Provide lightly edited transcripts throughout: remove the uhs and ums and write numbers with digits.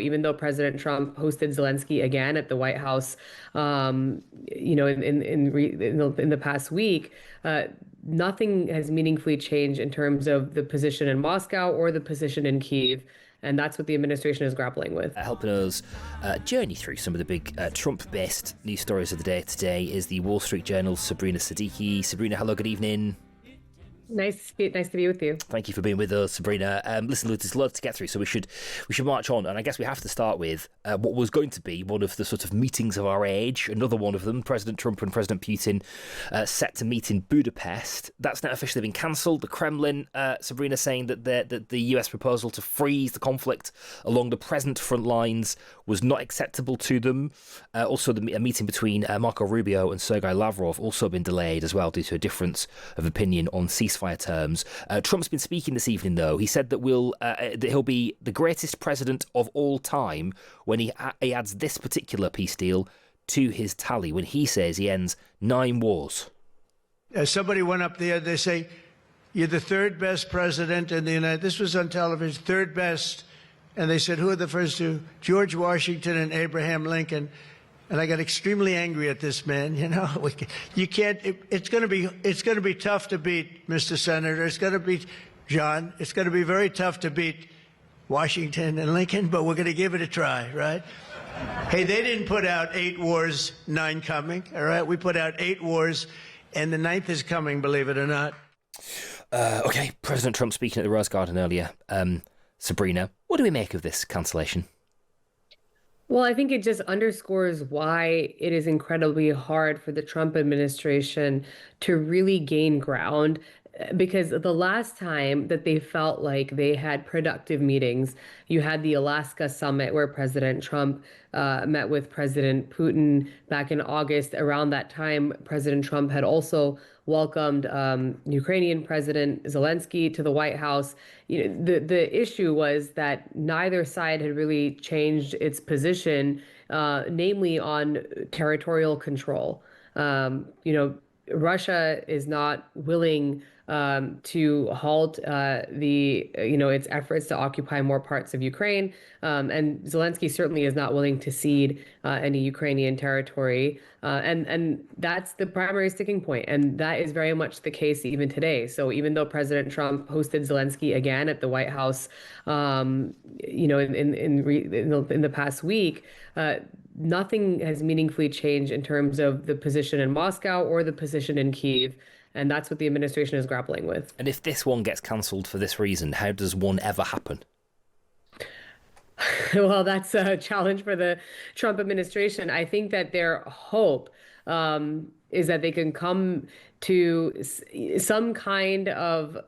Even though President Trump hosted Zelensky again at the White House, in the past week, nothing has meaningfully changed in terms of the position in Moscow or the position in Kyiv. And that's what the administration is grappling with. Helping us journey through some of the big Trump-based news stories of the day today is the Wall Street Journal's Sabrina Siddiqui. Sabrina, hello, good evening. Nice to be with you. Thank you for being with us, Sabrina. Listen, there's loads to get through, so we should march on. And I guess we have to start with what was going to be one of the sort of meetings of our age. Another one of them, President Trump and President Putin set to meet in Budapest. That's now officially been cancelled. The Kremlin, Sabrina, saying that the US proposal to freeze the conflict along the present front lines was not acceptable to them. Also, a meeting between Marco Rubio and Sergei Lavrov also been delayed as well due to a difference of opinion on ceasefire terms. Trump's been speaking this evening, though. He said that that he'll be the greatest president of all time when he adds this particular peace deal to his tally, when he says he ends 9 wars. Somebody went up there, they say, you're the third best president in the United States. This was on television, third best. And they said, who are the first two? George Washington and Abraham Lincoln. And I got extremely angry at this man. You know, you can't. It's going to be tough to beat, Mr. Senator. It's going to be, John. It's going to be very tough to beat Washington and Lincoln, but we're going to give it a try, right? Hey, they didn't put out 8 wars, 9 coming. All right, we put out 8 wars, and the 9th is coming. Believe it or not. Okay, President Trump speaking at the Rose Garden earlier. Sabrina, what do we make of this cancellation? Well, I think it just underscores why it is incredibly hard for the Trump administration to really gain ground, because the last time that they felt like they had productive meetings, you had the Alaska summit where President Trump met with President Putin back in August. Around that time, President Trump had also welcomed Ukrainian President Zelensky to the White House. You know, the issue was that neither side had really changed its position, namely on territorial control. Russia is not willing to halt its efforts to occupy more parts of Ukraine, and Zelensky certainly is not willing to cede any Ukrainian territory, and that's the primary sticking point, and that is very much the case even today. So even though President Trump hosted Zelensky again at the White House, in the past week, nothing has meaningfully changed in terms of the position in Moscow or the position in Kyiv. And that's what the administration is grappling with. And if this one gets cancelled for this reason, how does one ever happen? Well, that's a challenge for the Trump administration. I think that their hope is that they can come to some kind of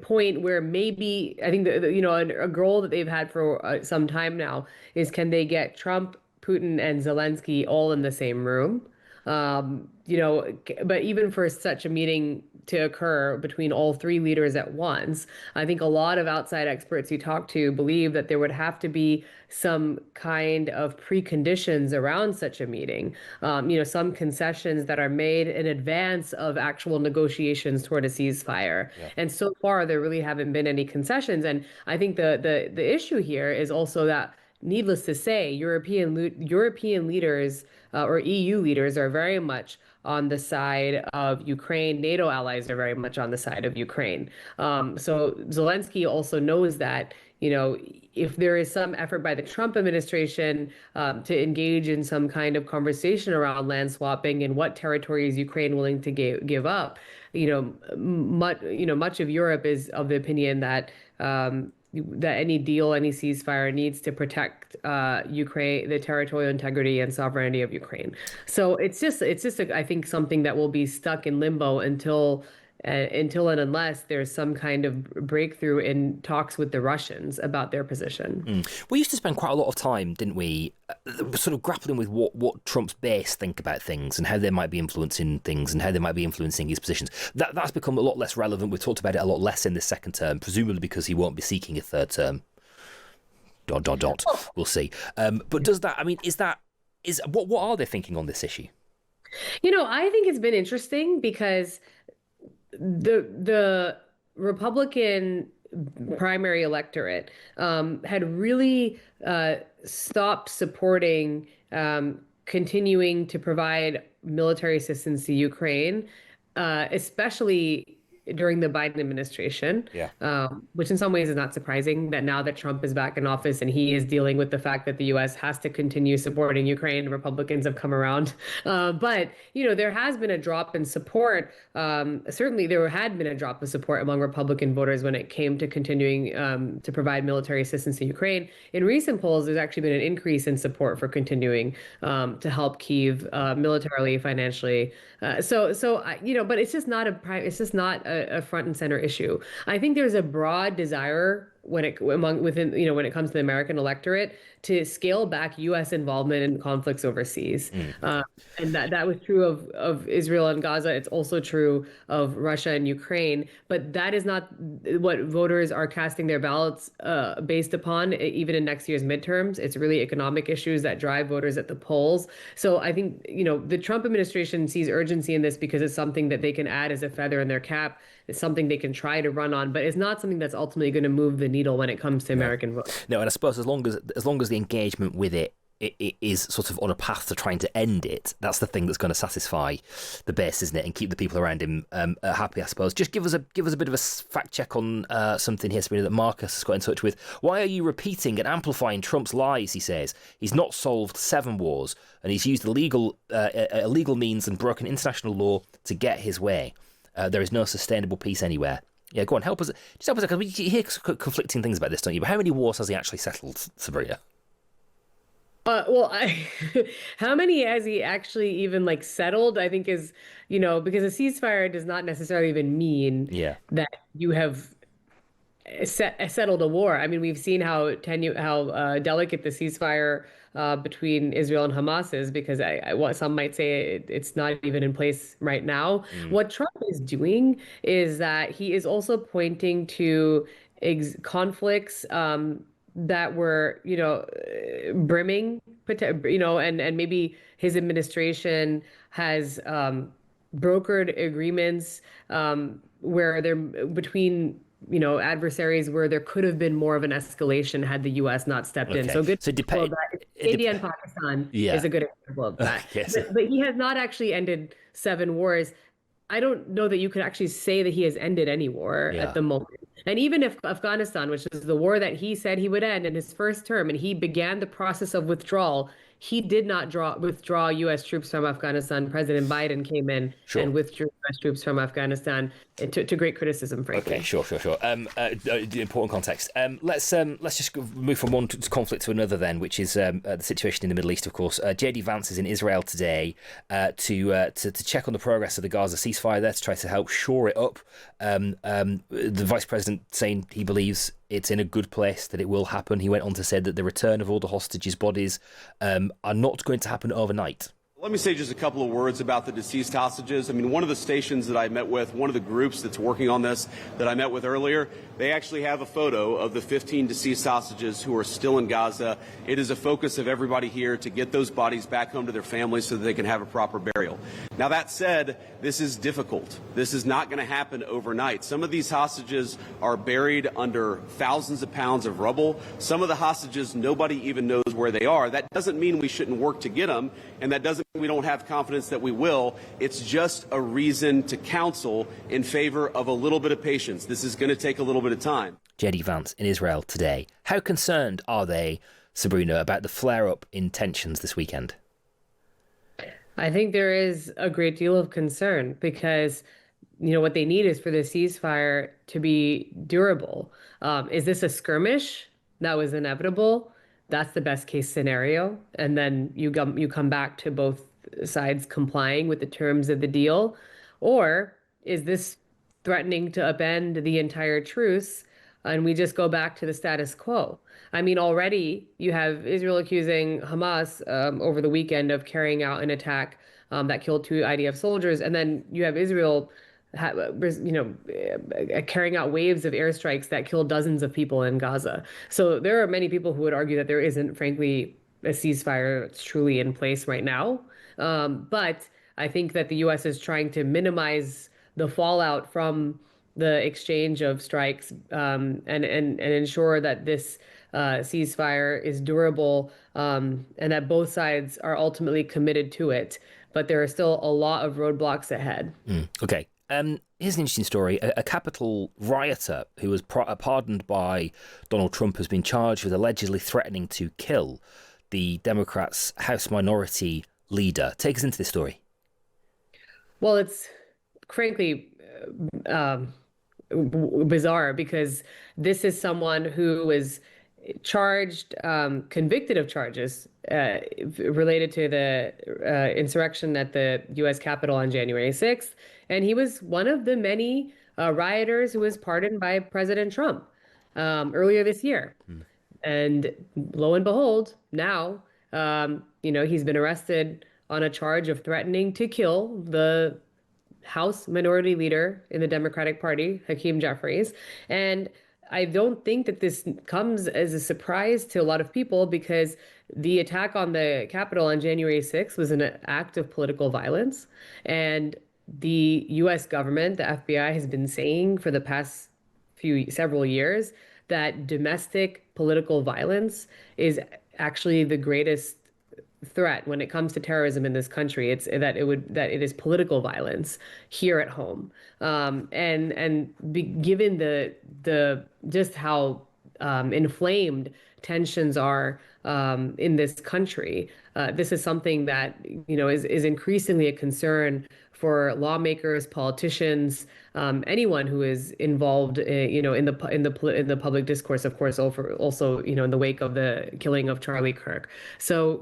point where maybe, I think, a goal that they've had for some time now is, can they get Trump, Putin, and Zelensky all in the same room? But even for such a meeting to occur between all 3 leaders at once, I think a lot of outside experts you talk to believe that there would have to be some kind of preconditions around such a meeting, some concessions that are made in advance of actual negotiations toward a ceasefire. Yeah. And so far, there really haven't been any concessions. And I think the issue here is also that, needless to say, European leaders or EU leaders are very much on the side of Ukraine. NATO allies are very much on the side of Ukraine. So Zelensky also knows that, if there is some effort by the Trump administration to engage in some kind of conversation around land swapping and what territory is Ukraine willing to give up, much of Europe is of the opinion that any deal, any ceasefire needs to protect Ukraine, the territorial integrity and sovereignty of Ukraine. So it's just I think something that will be stuck in limbo until and unless there's some kind of breakthrough in talks with the Russians about their position. We used to spend quite a lot of time, didn't we, sort of grappling with what Trump's base think about things and how they might be influencing things and how they might be influencing his positions. That's become a lot less relevant. We've talked about it a lot less in this second term, presumably because he won't be seeking a third term. ... We'll see. But does that, I mean, what are they thinking on this issue? I think it's been interesting because the Republican primary electorate had really stopped supporting continuing to provide military assistance to Ukraine, especially during the Biden administration, Yeah. which in some ways is not surprising that now that Trump is back in office and he is dealing with the fact that the U.S. has to continue supporting Ukraine, Republicans have come around. But, there has been a drop in support. Certainly, there had been a drop of support among Republican voters when it came to continuing to provide military assistance to Ukraine. In recent polls, there's actually been an increase in support for continuing to help Kyiv militarily, financially. But it's just not a front and center issue. I think there's a broad desire when it comes to the American electorate to scale back U.S. involvement in conflicts overseas, and that was true of Israel and Gaza. It's also true of Russia and Ukraine. But that is not what voters are casting their ballots based upon, even in next year's midterms. It's really economic issues that drive voters at the polls. So I think the Trump administration sees urgency in this because it's something that they can add as a feather in their cap. It's something they can try to run on, but it's not something that's ultimately going to move the needle when it comes to American votes. No, and I suppose as long as the engagement with it is sort of on a path to trying to end it, that's the thing that's going to satisfy the base, isn't it, and keep the people around him happy, I suppose. Just give us a bit of a fact check on something here, Sabrina, that Marcus has got in touch with. Why are you repeating and amplifying Trump's lies? He says he's not solved 7 wars, and he's used illegal means and broken international law to get his way. There is no sustainable peace anywhere. Yeah, go on, help us. Just help us, because you hear conflicting things about this, don't you? But how many wars has he actually settled, Sabrina? How many has he actually even settled? I think is, because a ceasefire does not necessarily even mean that you have settled a war. I mean, we've seen how delicate the ceasefire between Israel and Hamas is, because some might say it's not even in place right now. What Trump is doing is that he is also pointing to conflicts that were, brimming, and maybe his administration has brokered agreements where they're between adversaries where there could have been more of an escalation had the U.S. not stepped in. So good. So India and Pakistan is a good example of that. Yes. But he has not actually ended 7 wars. I don't know that you could actually say that he has ended any war at the moment. And even if Afghanistan, which is the war that he said he would end in his first term, and he began the process of withdrawal, he did not withdraw U.S. troops from Afghanistan. President Biden came in and withdrew U.S. troops from Afghanistan to great criticism, frankly. Okay, sure. Important context. Let's just move from one conflict to another then, which is the situation in the Middle East, of course. J.D. Vance is in Israel today to check on the progress of the Gaza ceasefire there, to try to help shore it up. The Vice President saying he believes it's in a good place, that it will happen. He went on to say that the return of all the hostages' bodies are not going to happen overnight. Let me say just a couple of words about the deceased hostages. I mean, one of the stations that I met with, one of the groups that's working on this that I met with earlier, they actually have a photo of the 15 deceased hostages who are still in Gaza. It is a focus of everybody here to get those bodies back home to their families so that they can have a proper burial. Now, that said, this is difficult. This is not going to happen overnight. Some of these hostages are buried under thousands of pounds of rubble. Some of the hostages, nobody even knows where they are. That doesn't mean we shouldn't work to get them, and that doesn't mean we don't have confidence that we will. It's just a reason to counsel in favor of a little bit of patience. This is going to take a little bit of time. J.D. Vance in Israel today. How concerned are they, Sabrina, about the flare-up in tensions this weekend? I think there is a great deal of concern because, what they need is for the ceasefire to be durable. Is this a skirmish that was inevitable? That's the best case scenario. And then you come back to both sides complying with the terms of the deal. Or is this threatening to upend the entire truce and we just go back to the status quo? I mean, already you have Israel accusing Hamas over the weekend of carrying out an attack that killed 2 IDF soldiers. And then you have Israel carrying out waves of airstrikes that killed dozens of people in Gaza. So there are many people who would argue that there isn't, frankly, a ceasefire that's truly in place right now. But I think that the U.S. is trying to minimize the fallout from the exchange of strikes, and ensure that this ceasefire is durable, and that both sides are ultimately committed to it. But there are still a lot of roadblocks ahead. Okay. Here's an interesting story. A Capitol rioter who was pardoned by Donald Trump has been charged with allegedly threatening to kill the Democrats' House Minority Leader. Take us into this story. Well, it's frankly bizarre, because this is someone who was charged, convicted of charges related to the insurrection at the U.S. Capitol on January 6th. And he was one of the many rioters who was pardoned by President Trump earlier this year. And lo and behold, now, he's been arrested on a charge of threatening to kill the House Minority Leader in the Democratic Party, Hakeem Jeffries. And I don't think that this comes as a surprise to a lot of people, because the attack on the Capitol on January 6th was an act of political violence. And the U.S. government, the FBI, has been saying for the past several years that domestic political violence is actually the greatest threat when it comes to terrorism in this country. It's that it is political violence here at home, given the just how inflamed tensions are in this country, this is something that is increasingly a concern for lawmakers, politicians, anyone who is involved, in the public discourse, of course, also in the wake of the killing of Charlie Kirk. So,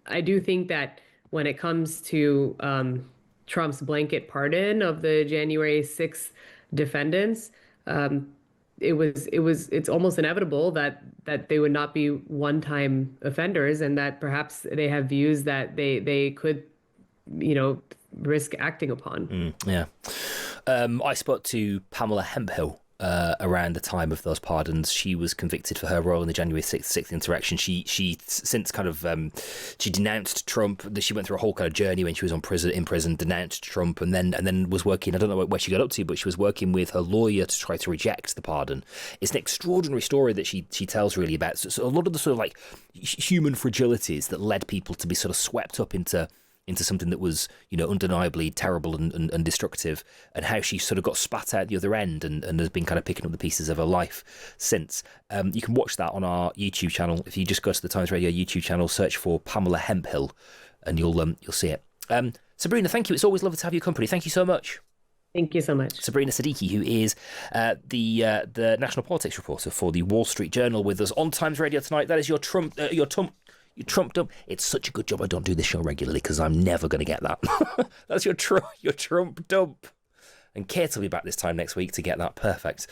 I do think that when it comes to Trump's blanket pardon of the January 6th defendants, it's almost inevitable that they would not be one-time offenders, and that perhaps they have views that they could, risk acting upon. Yeah. I spoke to Pamela Hemphill around the time of those pardons. She was convicted for her role in the January 6th insurrection. She since kind of she denounced Trump. She went through a whole kind of journey when she was in prison, denounced Trump, and then was working. I don't know where she got up to, but she was working with her lawyer to try to reject the pardon. It's an extraordinary story that she tells really about. So a lot of the sort of like human fragilities that led people to be sort of swept up into something that was, undeniably terrible and destructive, and how she sort of got spat out the other end and has been kind of picking up the pieces of her life since. You can watch that on our YouTube channel. If you just go to the Times Radio YouTube channel, search for Pamela Hemphill, and you'll see it. Sabrina, thank you. It's always lovely to have your company. Thank you so much. Thank you so much. Sabrina Siddiqui, who is the national politics reporter for the Wall Street Journal, with us on Times Radio tonight. That is your Trump dump. It's such a good job I don't do this show regularly, because I'm never going to get that. That's your Trump dump. And Kate will be back this time next week to get that perfect.